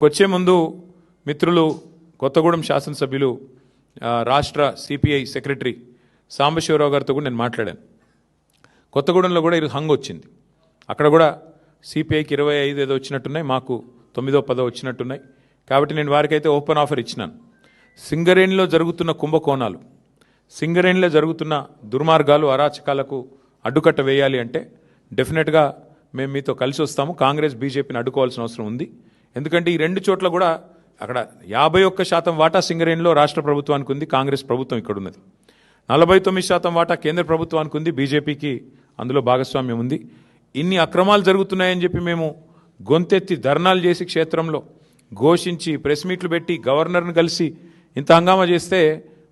వచ్చే ముందు మిత్రులు కొత్తగూడెం శాసనసభ్యులు రాష్ట్ర సిపిఐ సెక్రటరీ సాంబశివరావు గారితో కూడా నేను మాట్లాడాను. కొత్తగూడెంలో కూడా ఇది హంగ్ వచ్చింది. అక్కడ కూడా సిపిఐకి 25 ఏదో వచ్చినట్టున్నాయి, మాకు 9ో 10ో వచ్చినట్టున్నాయి. కాబట్టి నేను వారికైతే ఓపెన్ ఆఫర్ ఇచ్చినాను. సింగరేణిలో జరుగుతున్న కుంభకోణాలు, సింగరేణిలో జరుగుతున్న దుర్మార్గాలు, అరాచకాలకు అడ్డుకట్ట వేయాలి అంటే డెఫినెట్గా మేము మీతో కలిసి వస్తాము. కాంగ్రెస్ బీజేపీని అడ్డుకోవాల్సిన అవసరం ఉంది. ఎందుకంటే ఈ రెండు చోట్ల కూడా అక్కడ 51% వాటా సింగరేణిలో రాష్ట్ర ప్రభుత్వానికి ఉంది, కాంగ్రెస్ ప్రభుత్వం ఇక్కడ ఉన్నది. 49% వాటా కేంద్ర ప్రభుత్వానికి ఉంది, బీజేపీకి అందులో భాగస్వామ్యం ఉంది. ఇన్ని అక్రమాలు జరుగుతున్నాయని చెప్పి మేము గొంతెత్తి ధర్నాలు చేసి క్షేత్రంలో ఘోషించి ప్రెస్ మీట్లు పెట్టి గవర్నర్ని కలిసి ఇంత హంగామా చేస్తే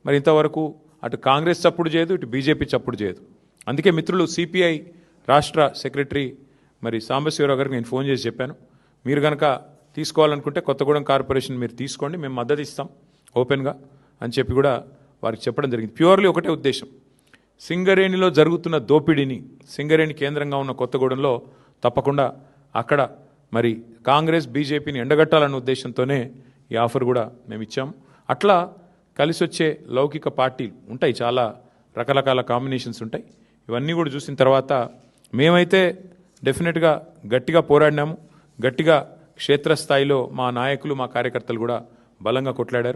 మరి ఇంతవరకు అటు కాంగ్రెస్ చప్పుడు చేయదు, ఇటు బీజేపీ చప్పుడు చేయదు. అందుకే మిత్రులు సిపిఐ రాష్ట్ర సెక్రటరీ మరి సాంబశివరావు గారికి నేను ఫోన్ చేసి చెప్పాను, మీరు కనుక తీసుకోవాలనుకుంటే కొత్తగూడెం కార్పొరేషన్ మీరు తీసుకోండి, మేము మద్దతు ఇస్తాం ఓపెన్గా అని చెప్పి కూడా వారికి చెప్పడం జరిగింది. ప్యూర్లీ ఒకటే ఉద్దేశం, సింగరేణిలో జరుగుతున్న దోపిడీని, సింగరేణి కేంద్రంగా ఉన్న కొత్తగూడెంలో తప్పకుండా అక్కడ మరి కాంగ్రెస్ బీజేపీని ఎండగట్టాలన్న ఉద్దేశంతోనే ఈ ఆఫర్ కూడా మేము ఇచ్చాము. అట్లా కలిసి వచ్చే లౌకిక పార్టీలు ఉంటాయి, చాలా రకరకాల కాంబినేషన్స్ ఉంటాయి. ఇవన్నీ కూడా చూసిన తర్వాత మేమైతే డెఫినెట్గా గట్టిగా పోరాడినాము. గట్టిగా క్షేత్రస్థాయిలో మా నాయకులు, మా కార్యకర్తలు కూడా బలంగా కొట్లాడారు.